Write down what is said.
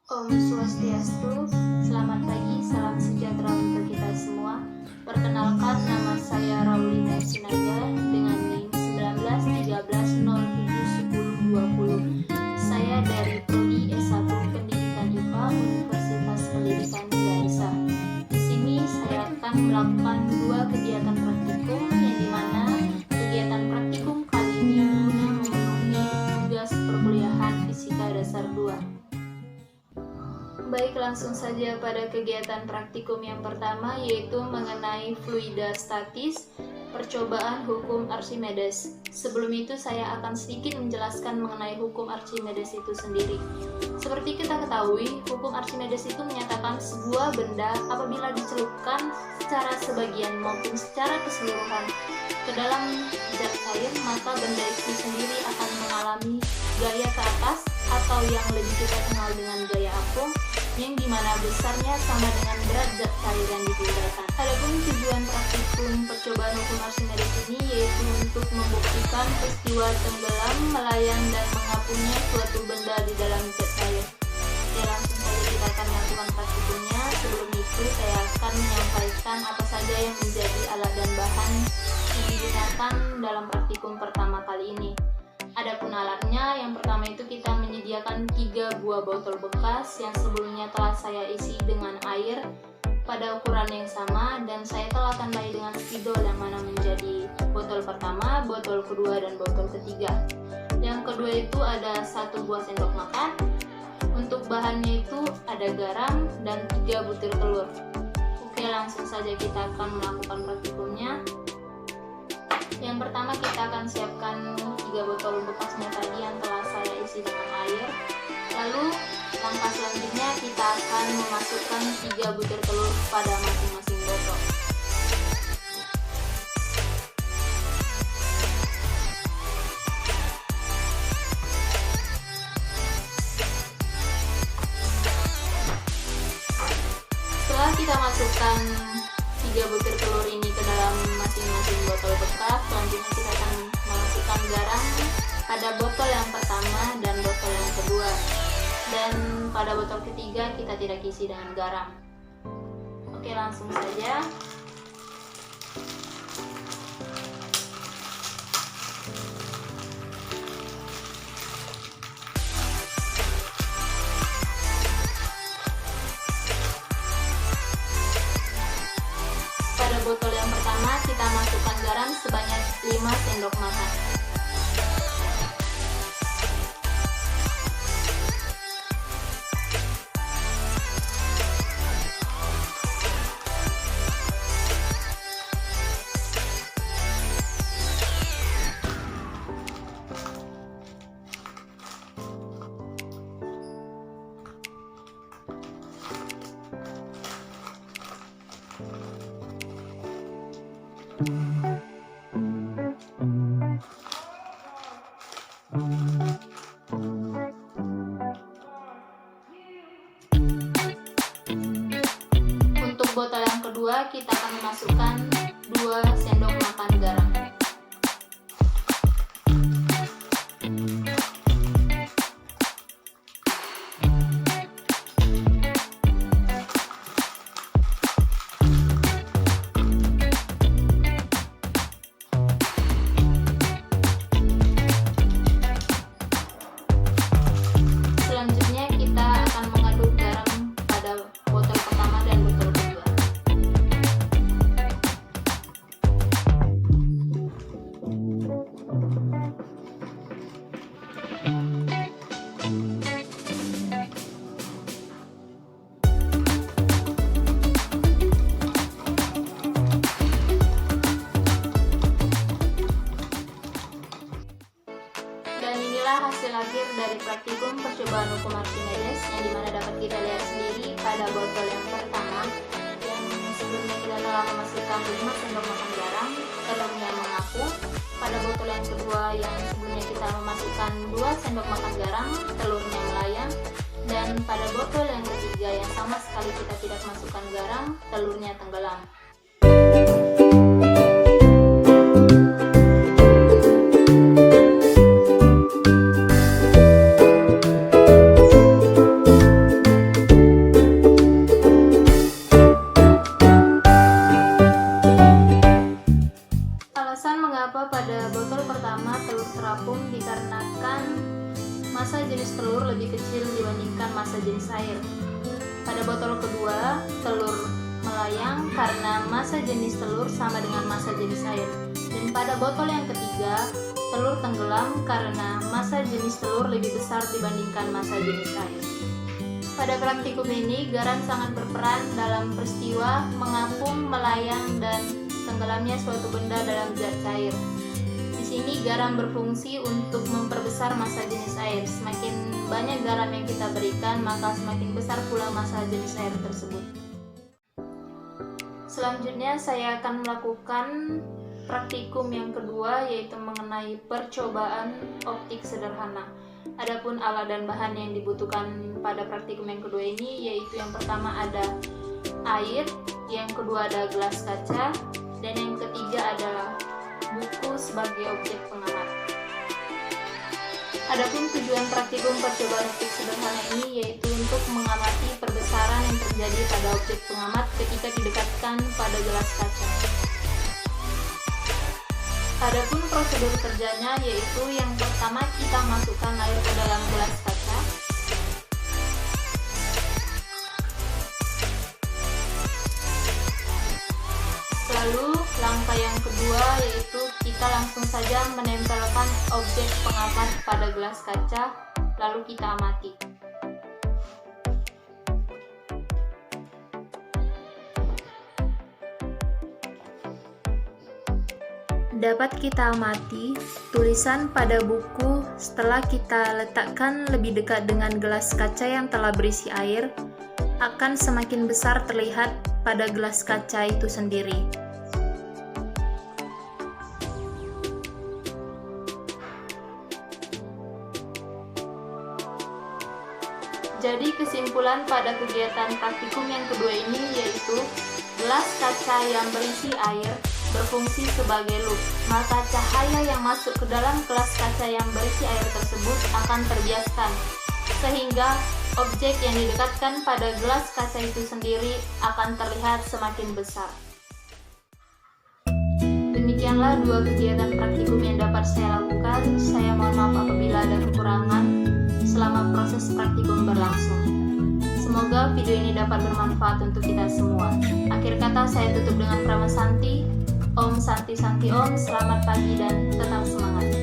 Om Swastiastu, selamat pagi, salam sejahtera untuk kita semua. Perkenalkan, nama saya Raulina Sinaga dengan NIM 1913071020. Saya dari Prodi S1 Pendidikan IPA Universitas Pendidikan Ganesha. Di sini saya akan melakukan dua kegiatan praktikum, yang dimana kegiatan praktikum kali ini guna memenuhi tugas perkuliahan Fisika Dasar 2. Baik, langsung saja pada kegiatan praktikum yang pertama, yaitu mengenai fluida statis, percobaan hukum Archimedes. Sebelum itu saya akan sedikit menjelaskan mengenai hukum Archimedes itu sendiri. Seperti kita ketahui, hukum Archimedes itu menyatakan sebuah benda apabila dicelupkan secara sebagian maupun secara keseluruhan ke dalam zat cair, maka benda itu sendiri akan mengalami gaya ke atas atau yang lebih kita kenal dengan gaya apung, yang dimana besarnya sama dengan berat zat cair yang ditinggalkan. Adapun tujuan praktikum percobaan hukum Archimedes ini yaitu untuk membuktikan peristiwa tenggelam, melayang, dan mengapungnya suatu benda di dalam zat cair. Oke, langsung saja kita akan melakukan praktikumnya. Sebelum itu saya akan menyampaikan apa saja yang menjadi alat dan bahan yang digunakan dalam praktikum pertama kali ini. Adapun alatnya, yang pertama itu kita menyediakan 3 buah botol bekas yang sebelumnya telah saya isi dengan air pada ukuran yang sama, dan saya telah tandai dengan spidol yang mana menjadi botol pertama, botol kedua, dan botol ketiga. Yang kedua itu ada 1 buah sendok makan. Untuk bahannya itu ada garam dan 3 butir telur. Oke, langsung saja kita akan melakukan praktikumnya. Yang pertama kita akan siapkan 3 botol bekasnya tadi yang telah saya isi dengan air. Lalu langkah selanjutnya kita akan memasukkan 3 butir telur pada masing-masing botol. Setelah kita masukkan 3 butir telur ini ke dalam masing-masing botol bekas, selanjutnya kita akan memasukkan garam pada botol yang pertama dan botol yang kedua, dan pada botol ketiga kita tidak isi dengan garam. Oke, langsung saja. Pada botol yang pertama kita masukkan garam sebanyak 5 sendok makan. Untuk botol yang kedua kita akan memasukkan 2 sendok makan garam. Selanjutnya kita akan mengaduk garam pada botol pertama dan botol kedua. Dan inilah hasil akhir dari praktikum percobaan hukum Archimedes, yang dimana dapat kita lihat sendiri pada botol yang pertama yang sebelumnya kita telah memasukkan 5 sendok makan garam, telurnya mengapung. Pada botol yang kedua yang sebelumnya kita memasukkan 2 sendok makan garam, telurnya melayang. Dan pada botol yang ketiga yang sama sekali kita tidak masukkan garam, telurnya tenggelam. dibandingkan massa jenis air. Pada botol kedua, telur melayang karena massa jenis telur sama dengan massa jenis air. Dan pada botol yang ketiga, telur tenggelam karena massa jenis telur lebih besar dibandingkan massa jenis air. Pada praktikum ini, garam sangat berperan dalam peristiwa mengapung, melayang, dan tenggelamnya suatu benda dalam zat cair. Di sini garam berfungsi untuk memperbesar massa jenis air. Semakin banyak garam yang kita berikan, maka semakin besar pula massa jenis air tersebut. Selanjutnya saya akan melakukan praktikum yang kedua, yaitu mengenai percobaan optik sederhana. Adapun alat dan bahan yang dibutuhkan pada praktikum yang kedua ini, yaitu yang pertama ada air, yang kedua ada gelas kaca, dan yang ketiga adalah buku sebagai objek pengamat. Adapun tujuan praktikum percobaan optik sederhana ini yaitu untuk mengamati perbesaran yang terjadi pada objek pengamat ketika didekatkan pada gelas kaca. Adapun prosedur kerjanya yaitu yang pertama kita masukkan air ke dalam gelas kaca. Lalu langkah yang kedua yaitu kita langsung saja menempelkan objek pengamat pada gelas kaca, lalu kita amati. Dapat kita amati tulisan pada buku setelah kita letakkan lebih dekat dengan gelas kaca yang telah berisi air akan semakin besar terlihat pada gelas kaca itu sendiri. Jadi kesimpulan pada kegiatan praktikum yang kedua ini yaitu gelas kaca yang berisi air berfungsi sebagai loop, maka cahaya yang masuk ke dalam gelas kaca yang berisi air tersebut akan terbiaskan, sehingga objek yang didekatkan pada gelas kaca itu sendiri akan terlihat semakin besar. Demikianlah dua kegiatan praktikum yang dapat saya lakukan. Saya mohon maaf apabila ada kekurangan selama proses praktikum berlangsung. Semoga video ini dapat bermanfaat untuk kita semua. Akhir kata saya tutup dengan Prama Santi. Om Santi Santi Om, selamat pagi dan tetap semangat.